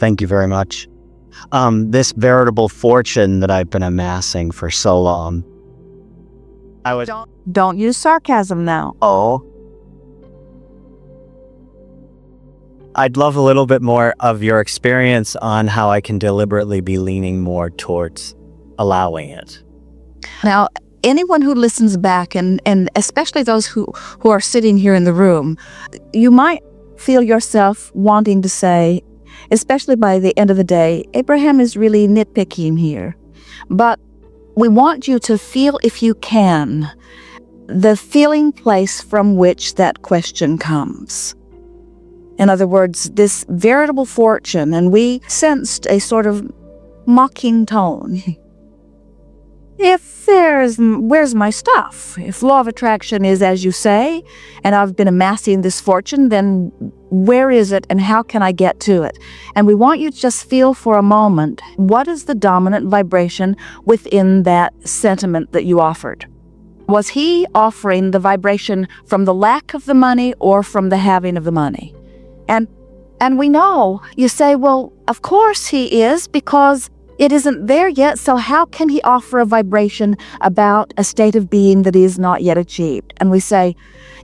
Thank you very much. This veritable fortune that I've been amassing for so long. Don't use sarcasm now. Oh. I'd love a little bit more of your experience on how I can deliberately be leaning more towards allowing it. Now, anyone who listens back, and especially those who are sitting here in the room, you might feel yourself wanting to say, especially by the end of the day, Abraham is really nitpicking here. But we want you to feel, if you can, the feeling place from which that question comes. In other words, this veritable fortune, and we sensed a sort of mocking tone. Where's my stuff? If law of attraction is as you say, and I've been amassing this fortune, then where is it and how can I get to it? And we want you to just feel for a moment, what is the dominant vibration within that sentiment that you offered? Was he offering the vibration from the lack of the money or from the having of the money? And we know, you say, well, of course he is, because it isn't there yet, so how can he offer a vibration about a state of being that is not yet achieved? And we say,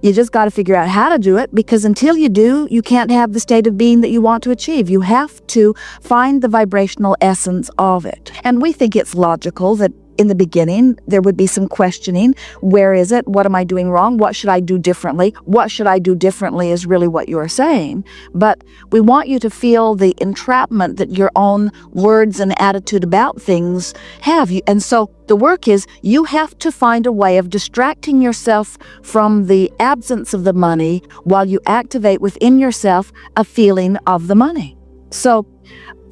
you just got to figure out how to do it, because until you do, you can't have the state of being that you want to achieve. You have to find the vibrational essence of it. And we think it's logical that in the beginning, there would be some questioning. Where is it? What am I doing wrong? What should I do differently? What should I do differently is really what you are saying. But we want you to feel the entrapment that your own words and attitude about things have. And so the work is you have to find a way of distracting yourself from the absence of the money while you activate within yourself a feeling of the money. So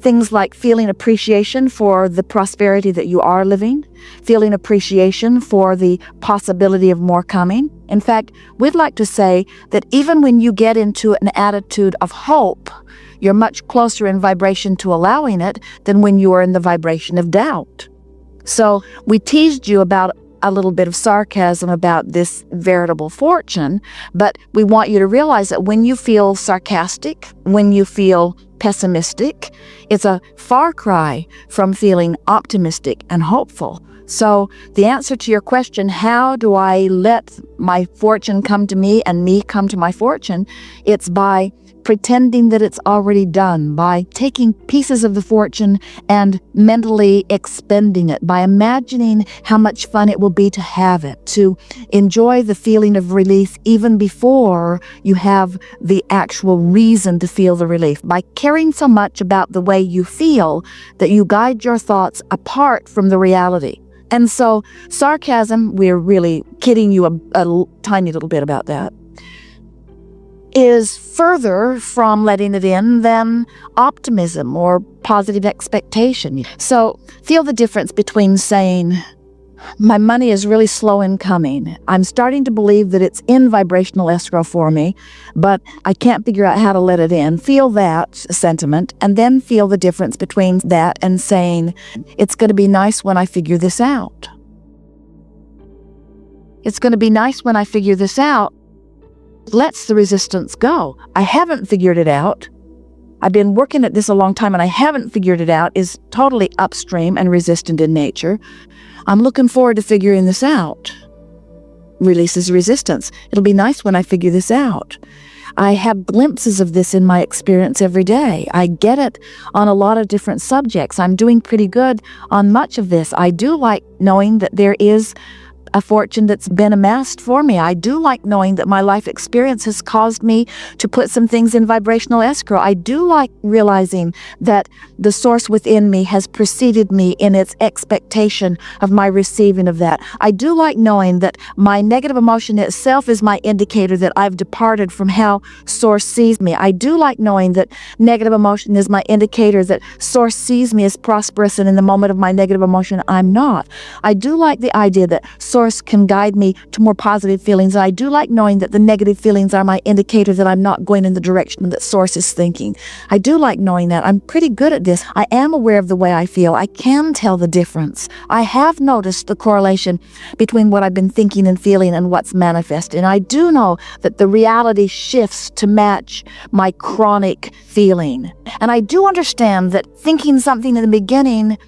things like feeling appreciation for the prosperity that you are living, feeling appreciation for the possibility of more coming. In fact, we'd like to say that even when you get into an attitude of hope, you're much closer in vibration to allowing it than when you are in the vibration of doubt. So we teased you about a little bit of sarcasm about this veritable fortune, but we want you to realize that when you feel sarcastic, when you feel pessimistic, it's a far cry from feeling optimistic and hopeful. So the answer to your question, how do I let my fortune come to me and me come to my fortune? It's by pretending that it's already done, by taking pieces of the fortune and mentally expending it, by imagining how much fun it will be to have it, to enjoy the feeling of relief even before you have the actual reason to feel the relief, by caring so much about the way you feel that you guide your thoughts apart from the reality. And so sarcasm, we're really kidding you a tiny little bit about that, is further from letting it in than optimism or positive expectation. So feel the difference between saying, my money is really slow in coming. I'm starting to believe that it's in vibrational escrow for me, but I can't figure out how to let it in. Feel that sentiment, and then feel the difference between that and saying, it's going to be nice when I figure this out. It's going to be nice when I figure this out. Lets the resistance go. I haven't figured it out. I've been working at this a long time and I haven't figured it out is totally upstream and resistant in nature. I'm looking forward to figuring this out. Releases resistance. It'll be nice when I figure this out. I have glimpses of this in my experience every day. I get it on a lot of different subjects. I'm doing pretty good on much of this. I do like knowing that there is a fortune that's been amassed for me. I do like knowing that my life experience has caused me to put some things in vibrational escrow. I do like realizing that the source within me has preceded me in its expectation of my receiving of that. I do like knowing that my negative emotion itself is my indicator that I've departed from how source sees me. I do like knowing that negative emotion is my indicator that source sees me as prosperous, and in the moment of my negative emotion, I'm not. I do like the idea that source source can guide me to more positive feelings. And I do like knowing that the negative feelings are my indicator that I'm not going in the direction that source is thinking. I do like knowing that. I'm pretty good at this. I am aware of the way I feel. I can tell the difference. I have noticed the correlation between what I've been thinking and feeling and what's manifested. And I do know that the reality shifts to match my chronic feeling. And I do understand that thinking something in the beginning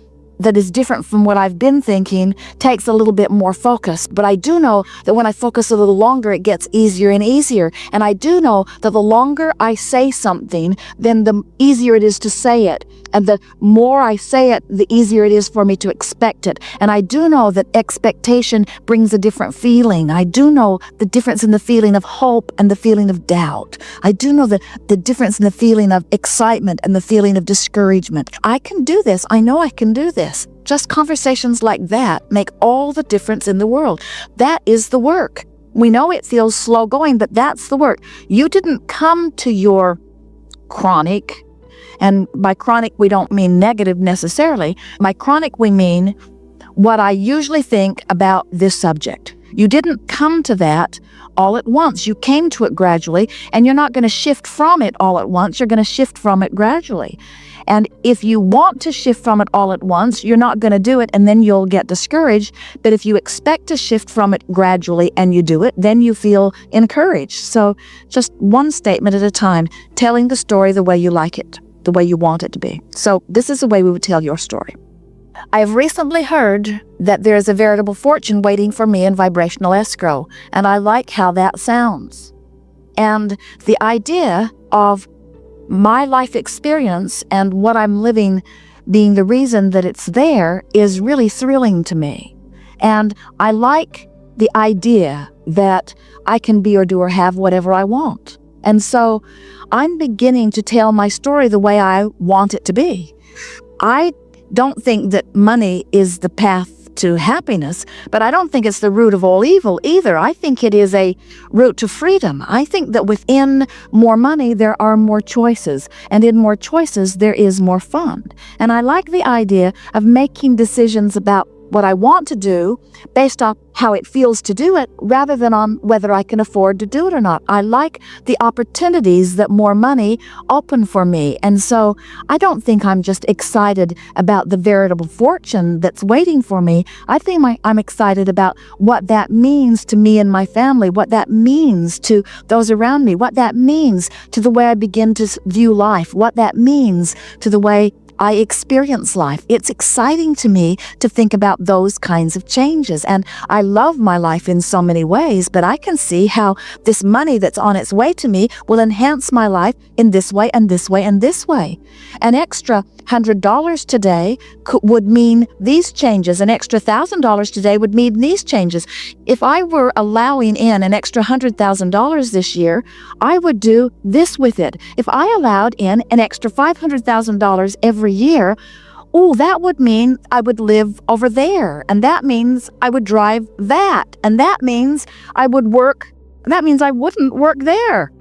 that is different from what I've been thinking takes a little bit more focus. But I do know that when I focus a little longer, it gets easier and easier. And I do know that the longer I say something, then the easier it is to say it. And the more I say it, the easier it is for me to expect it. And I do know that expectation brings a different feeling. I do know the difference in the feeling of hope and the feeling of doubt. I do know the difference in the feeling of excitement and the feeling of discouragement. I can do this. I know I can do this. Just conversations like that make all the difference in the world. That is the work. We know it feels slow going, but that's the work. You didn't come to your chronic, and by chronic we don't mean negative necessarily. By chronic we mean what I usually think about this subject. You didn't come to that all at once. You came to it gradually, and you're not going to shift from it all at once. You're going to shift from it gradually. And if you want to shift from it all at once, you're not going to do it, and then you'll get discouraged. But if you expect to shift from it gradually and you do it, then you feel encouraged. So just one statement at a time, telling the story the way you like it, the way you want it to be. So this is the way we would tell your story. I have recently heard that there is a veritable fortune waiting for me in vibrational escrow, and I like how that sounds. And the idea of my life experience and what I'm living being the reason that it's there is really thrilling to me. And I like the idea that I can be or do or have whatever I want. And so I'm beginning to tell my story the way I want it to be. I don't think that money is the path to happiness, but I don't think it's the root of all evil either. I think it is a route to freedom. I think that within more money, there are more choices, and in more choices, there is more fun. And I like the idea of making decisions about what I want to do based on how it feels to do it, rather than on whether I can afford to do it or not. I like the opportunities that more money open for me. And so I don't think I'm just excited about the veritable fortune that's waiting for me. I think I'm excited about what that means to me and my family, what that means to those around me, what that means to the way I begin to view life, what that means to the way I experience life. It's exciting to me to think about those kinds of changes. And I love my life in so many ways, but I can see how this money that's on its way to me will enhance my life in this way and this way and this way. An extra $100 today would mean these changes. An extra $1,000 today would mean these changes. If I were allowing in an extra $100,000 this year, I would do this with it. If I allowed in an extra $500,000 every year, that would mean I would live over there. And that means I would drive that. And that means I would work. That means I wouldn't work there.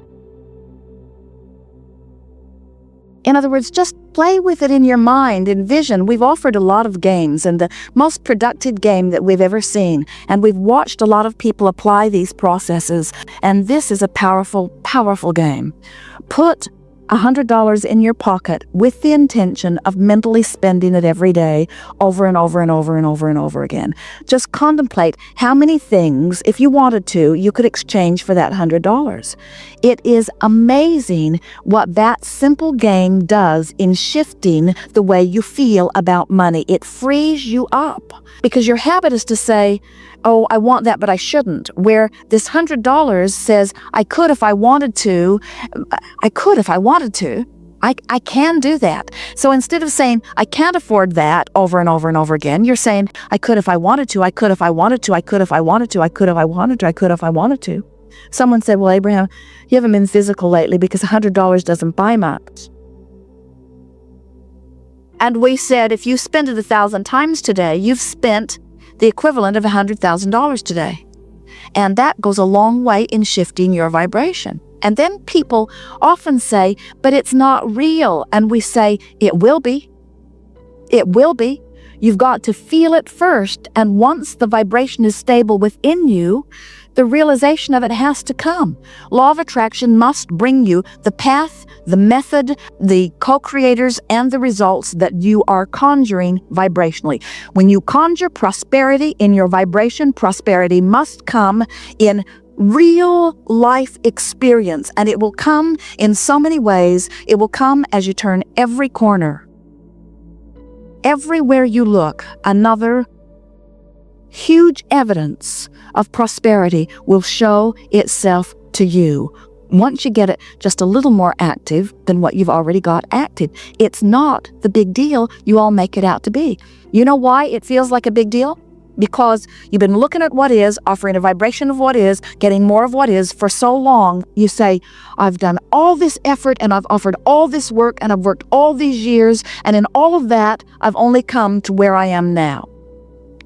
In other words, just play with it in your mind, envision. We've offered a lot of games, and the most productive game that we've ever seen. And we've watched a lot of people apply these processes. And this is a powerful, powerful game. Put $100 in your pocket with the intention of mentally spending it every day over and over and over and over and over again. Just contemplate how many things, if you wanted to, you could exchange for that $100. It is amazing what that simple game does in shifting the way you feel about money. It frees you up, because your habit is to say, oh, I want that, but I shouldn't. Where this $100 says, I could if I wanted to. I could if I wanted to. I can do that. So instead of saying, I can't afford that over and over and over again, you're saying, I could if I wanted to. I could if I wanted to. I could if I wanted to. I could if I wanted to. I could if I wanted to. Someone said, well, Abraham, you haven't been physical lately because $100 doesn't buy much. And we said, if you spend it 1,000 times today, you've spent the equivalent of $100,000 today. And that goes a long way in shifting your vibration. And then people often say, but it's not real. And we say, it will be. It will be. You've got to feel it first, and once the vibration is stable within you, the realization of it has to come. Law of attraction must bring you the path, the method, the co-creators, and the results that you are conjuring vibrationally. When you conjure prosperity in your vibration, prosperity must come in real life experience, and it will come in so many ways. It will come as you turn every corner. Everywhere you look, another huge evidence of prosperity will show itself to you. Once you get it just a little more active than what you've already got active, it's not the big deal you all make it out to be. You know why it feels like a big deal? Because you've been looking at what is, offering a vibration of what is, getting more of what is for so long. You say, I've done all this effort and I've offered all this work and I've worked all these years, and in all of that, I've only come to where I am now.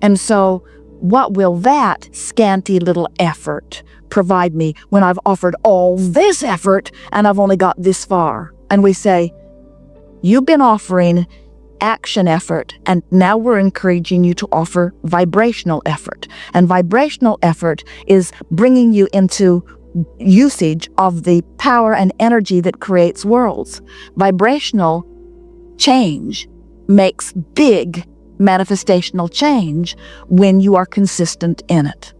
And so, what will that scanty little effort provide me when I've offered all this effort and I've only got this far? And we say, you've been offering action effort, and now we're encouraging you to offer vibrational effort. And vibrational effort is bringing you into usage of the power and energy that creates worlds. Vibrational change makes big manifestational change when you are consistent in it.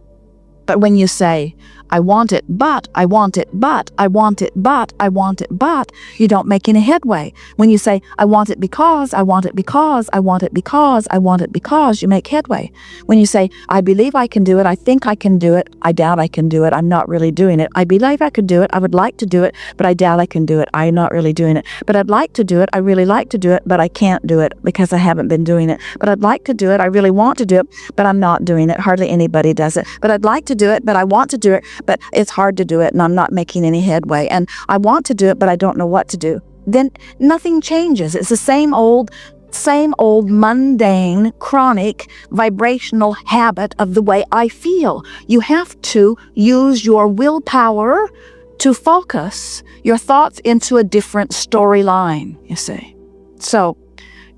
But when you say, I want it, but I want it, but I want it, but I want it, but you don't make any headway. When you say, I want it because, I want it because, I want it because, I want it because, you make headway. When you say, I believe I can do it, I think I can do it, I doubt I can do it, I'm not really doing it. I believe I could do it, I would like to do it, but I doubt I can do it, I'm not really doing it. But I'd like to do it, I really like to do it, but I can't do it because I haven't been doing it. But I'd like to do it, I really want to do it, but I'm not doing it. Hardly anybody does it. But I'd like to do it, but I want to do it, but it's hard to do it and I'm not making any headway. And I want to do it, but I don't know what to do. Then nothing changes. It's the same old mundane, chronic, vibrational habit of the way I feel. You have to use your willpower to focus your thoughts into a different storyline, you see. So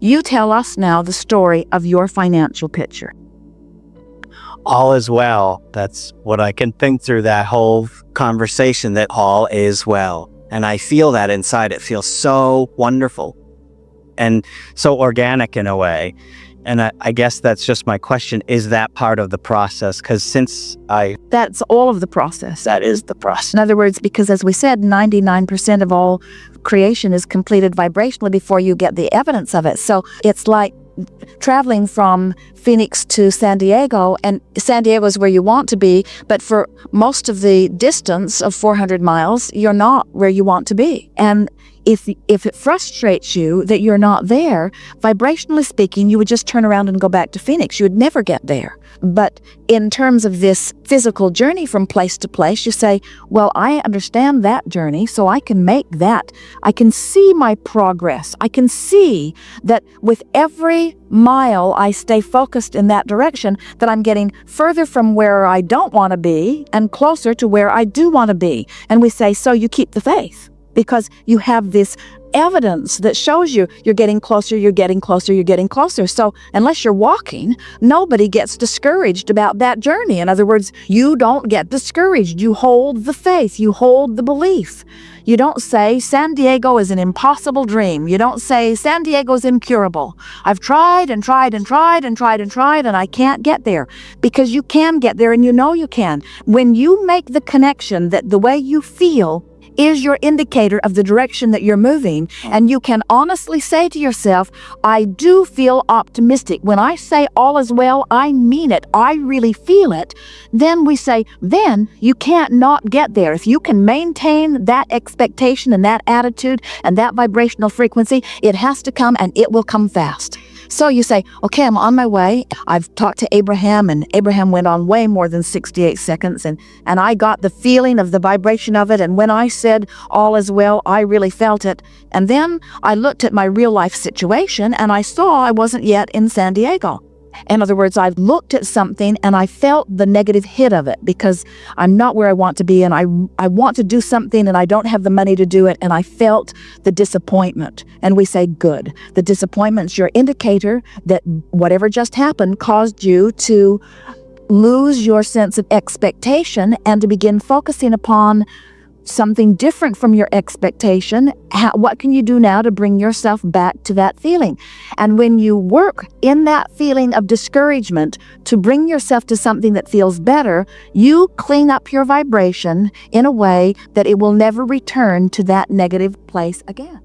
you tell us now the story of your financial picture. All is well. That's what I can think through that whole conversation, that all is well. And I feel that inside. It feels so wonderful and so organic in a way. And I guess that's just my question. Is that part of the process? Because That's all of the process. that is the process. In other words, because as we said, 99% of all creation is completed vibrationally before you get the evidence of it. So it's like traveling from Phoenix to San Diego, and San Diego is where you want to be, but for most of the distance of 400 miles, you're not where you want to be. And if it frustrates you that you're not there, vibrationally speaking, you would just turn around and go back to Phoenix. You would never get there. But in terms of this physical journey from place to place, you say, well, I understand that journey, so I can make that. I can see my progress. I can see that with every mile I stay focused in that direction, that I'm getting further from where I don't want to be and closer to where I do want to be. And we say, so you keep the faith, because you have this evidence that shows you're getting closer, you're getting closer, you're getting closer. So unless you're walking, nobody gets discouraged about that journey. In other words, you don't get discouraged. You hold the faith. You hold the belief. You don't say, San Diego is an impossible dream. You don't say, San Diego is incurable. I've tried and tried and tried and tried and tried, and I can't get there. Because you can get there, and you know you can. When you make the connection that the way you feel is your indicator of the direction that you're moving, and you can honestly say to yourself, I do feel optimistic. When I say all is well, I mean it. I really feel it. Then we say, then you can't not get there. If you can maintain that expectation and that attitude and that vibrational frequency, it has to come, and it will come fast. So you say, okay, I'm on my way. I've talked to Abraham, and Abraham went on way more than 68 seconds, and I got the feeling of the vibration of it, and when I said all is well, I really felt it. And then I looked at my real life situation, and I saw I wasn't yet in San Diego. In other words, I've looked at something and I felt the negative hit of it because I'm not where I want to be, and I want to do something and I don't have the money to do it, and I felt the disappointment. And we say, good. The disappointment's your indicator that whatever just happened caused you to lose your sense of expectation and to begin focusing upon something different from your expectation. What can you do now to bring yourself back to that feeling? And when you work in that feeling of discouragement to bring yourself to something that feels better, you clean up your vibration in a way that it will never return to that negative place again.